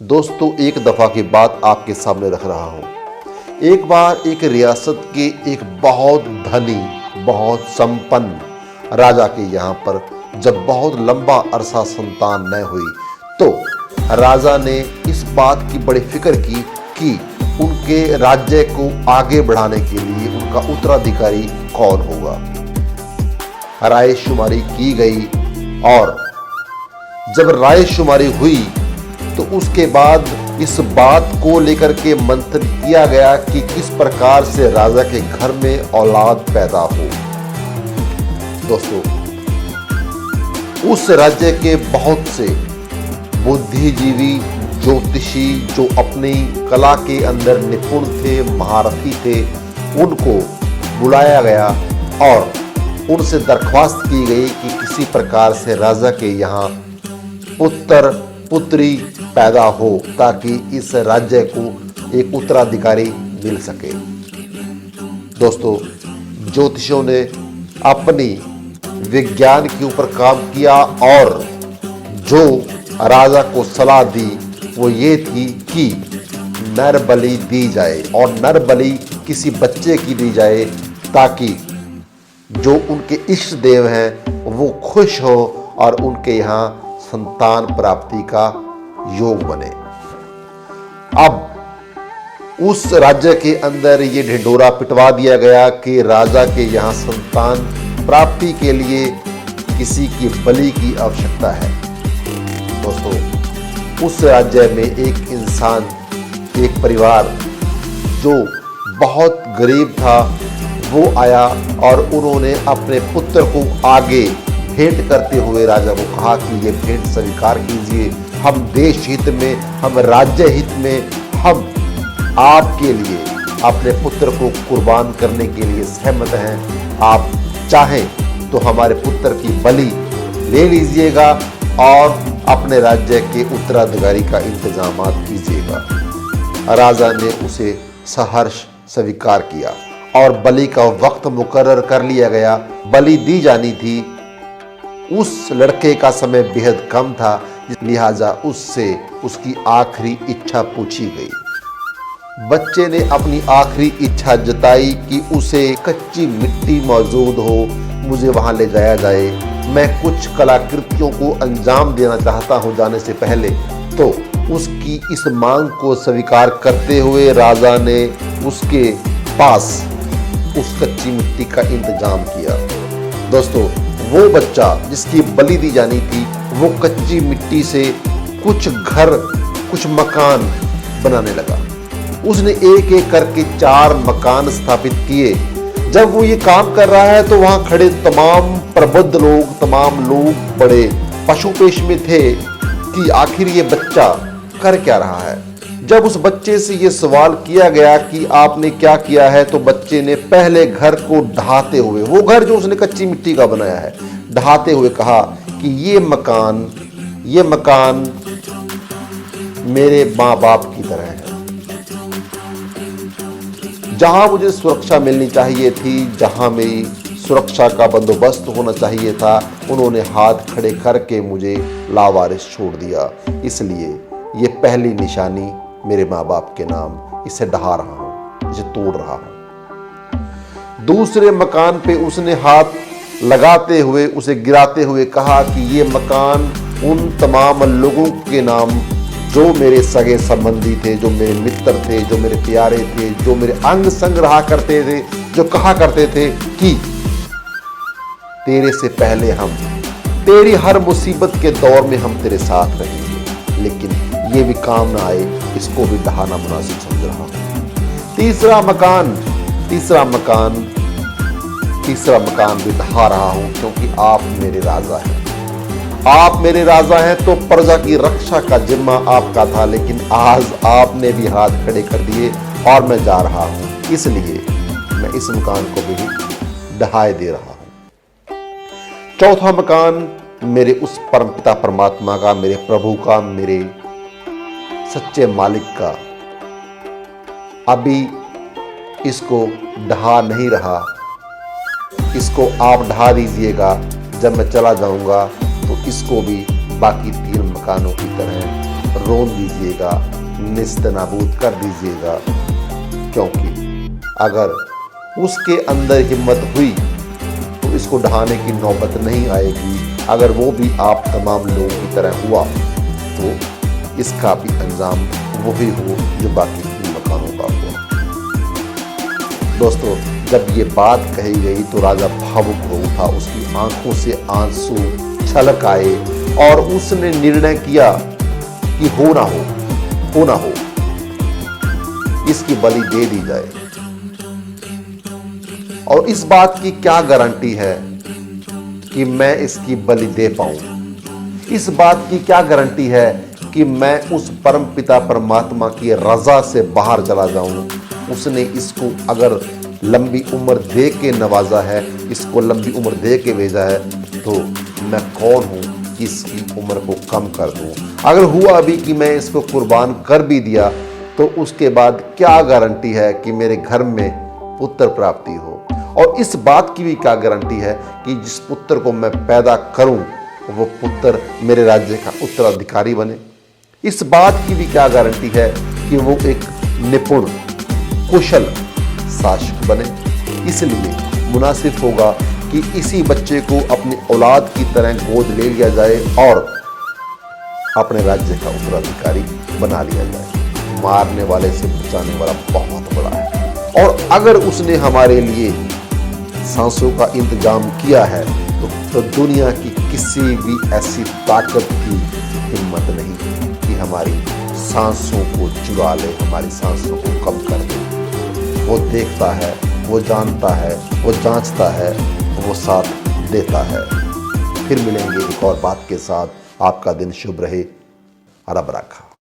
दोस्तों, एक दफ़ा की बात आपके सामने रख रहा हूँ। एक बार एक रियासत के एक बहुत धनी, बहुत संपन्न राजा के यहाँ पर जब बहुत लंबा अरसा संतान न हुई तो राजा ने इस बात की बड़ी फिक्र की कि उनके राज्य को आगे बढ़ाने के लिए उनका उत्तराधिकारी कौन होगा। रायशुमारी की गई और जब रायशुमारी हुई तो उसके बाद इस बात को लेकर के मंथन किया गया कि किस प्रकार से राजा के घर में औलाद पैदा हो। दोस्तों, उस राज्य के बहुत से बुद्धिजीवी, ज्योतिषी जो अपनी कला के अंदर निपुण थे, महारथी थे, उनको बुलाया गया और उनसे दरख्वास्त की गई कि किसी प्रकार से राजा के यहाँ पुत्र पुत्री पैदा हो ताकि इस राज्य को एक उत्तराधिकारी मिल सके। दोस्तों, ज्योतिषियों ने अपनी विज्ञान के ऊपर काम किया और जो राजा को सलाह दी वो ये थी कि नर बलि दी जाए और नर बलि किसी बच्चे की दी जाए ताकि जो उनके इष्ट देव हैं वो खुश हो और उनके यहाँ संतान प्राप्ति का योग बने। अब उस राज्य के अंदर ये ढिंढोरा पिटवा दिया गया कि राजा के यहाँ संतान प्राप्ति के लिए किसी की बलि की आवश्यकता है। दोस्तों, उस राज्य में एक इंसान, एक परिवार जो बहुत गरीब था वो आया और उन्होंने अपने पुत्र को आगे भेंट करते हुए राजा को कहा कि ये भेंट स्वीकार कीजिए। हम देश हित में, हम राज्य हित में, हम आपके लिए अपने पुत्र को कुर्बान करने के लिए सहमत हैं। आप चाहें तो हमारे पुत्र की बलि ले लीजिएगा और अपने राज्य के उत्तराधिकारी का इंतजाम कीजिएगा। राजा ने उसे सहर्ष स्वीकार किया और बलि का वक्त मुकर्रर कर लिया गया। बलि दी जानी थी। उस लड़के का समय बेहद कम था, लिहाजा उससे उसकी आखिरी इच्छा पूछी गई। बच्चे ने अपनी आखिरी इच्छा जताई कि उसे कच्ची मिट्टी मौजूद हो, मुझे वहां ले जाया जाए। मैं कुछ कलाकृतियों को अंजाम देना चाहता हूं जाने से पहले। तो उसकी इस मांग को स्वीकार करते हुए राजा ने उसके पास उस कच्ची मिट्टी का इंतजाम किया। दोस्तों, वो बच्चा जिसकी बलि दी जानी थी वो कच्ची मिट्टी से कुछ घर, कुछ मकान बनाने लगा। उसने एक एक करके 4 मकान स्थापित किए। जब वो ये काम कर रहा है तो वहां खड़े तमाम प्रबुद्ध लोग, तमाम लोग बड़े पशुपेश में थे कि आखिर ये बच्चा कर क्या रहा है। जब उस बच्चे से ये सवाल किया गया कि आपने क्या किया है, तो बच्चे ने पहले घर को ढहाते हुए, वो घर जो उसने कच्ची मिट्टी का बनाया है, ढहाते हुए कहा कि ये मकान मेरे माँ बाप की तरह है। जहां मुझे सुरक्षा मिलनी चाहिए थी, जहां मेरी सुरक्षा का बंदोबस्त होना चाहिए था, उन्होंने हाथ खड़े करके मुझे लावारिस छोड़ दिया। इसलिए ये पहली निशानी मेरे माँ बाप के नाम, इसे ढहा रहा हूं, इसे तोड़ रहा हूं। दूसरे मकान पे उसने हाथ लगाते हुए, उसे गिराते हुए कहा कि ये मकान उन तमाम लोगों के नाम जो मेरे सगे संबंधी थे, जो मेरे मित्र थे, जो मेरे प्यारे थे, जो मेरे अंग संग रहा करते थे, जो कहा करते थे कि तेरे से पहले हम, तेरी हर मुसीबत के दौर में हम तेरे साथ रहेंगे। लेकिन ये भी काम ना आए, इसको भी ढहाना मुनासिब समझ रहा हूं। तीसरा मकान भी ढहा रहा हूं क्योंकि आप मेरे राजा हैं। आप मेरे राजा हैं तो प्रजा की रक्षा का जिम्मा आपका था, लेकिन आज आपने भी हाथ खड़े कर दिए और मैं जा रहा हूं। इसलिए मैं इस मकान को भी ढहाए दे रहा हूं। चौथा मकान मेरे उस परमपिता परमात्मा का, मेरे प्रभु का, मेरे सच्चे मालिक का। अभी इसको ढहा नहीं रहा, इसको आप ढहा दीजिएगा। जब मैं चला जाऊंगा तो इसको भी बाकी 3 मकानों की तरह रोन दीजिएगा, निस्तनाबूद कर दीजिएगा, क्योंकि अगर उसके अंदर हिम्मत हुई तो इसको ढहाने की नौबत नहीं आएगी। अगर वो भी आप तमाम लोगों की तरह हुआ तो इसका भी अंजाम वही हो जो बाकी मकानों का हुआ। दोस्तों, जब ये बात कही गई तो राजा भावुक हो उठा, उसकी आंखों से आंसू छलक आए और उसने निर्णय किया कि हो ना हो इसकी बलि दे दी जाए। और इस बात की क्या गारंटी है कि मैं इसकी बलि दे पाऊं? इस बात की क्या गारंटी है कि मैं उस परम पिता परमात्मा की रजा से बाहर चला जाऊं? उसने इसको अगर लंबी उम्र दे के नवाजा है, इसको लंबी उम्र दे के भेजा है, तो मैं कौन हूं कि इसकी उम्र को कम कर दूं? अगर हुआ भी कि मैं इसको कुर्बान कर भी दिया तो उसके बाद क्या गारंटी है कि मेरे घर में पुत्र प्राप्ति हो? और इस बात की भी क्या गारंटी है कि जिस पुत्र को मैं पैदा करूं वो पुत्र मेरे राज्य का उत्तराधिकारी बने? इस बात की भी क्या गारंटी है कि वो एक निपुण कुशल शासक बने? इसलिए मुनासिब होगा कि इसी बच्चे को अपनी औलाद की तरह गोद ले लिया जाए और अपने राज्य का उत्तराधिकारी बना लिया जाए। मारने वाले से बचाने वाला बहुत बड़ा है। और अगर उसने हमारे लिए सांसों का इंतजाम किया है तो दुनिया की किसी भी ऐसी ताकत की हिम्मत नहीं कि हमारी सांसों को चुरा ले, हमारी सांसों को कम कर दे। वो देखता है, वो जानता है, वो जांचता है, वो साथ देता है। फिर मिलेंगे एक और बात के साथ। आपका दिन शुभ रहे। रब रखा।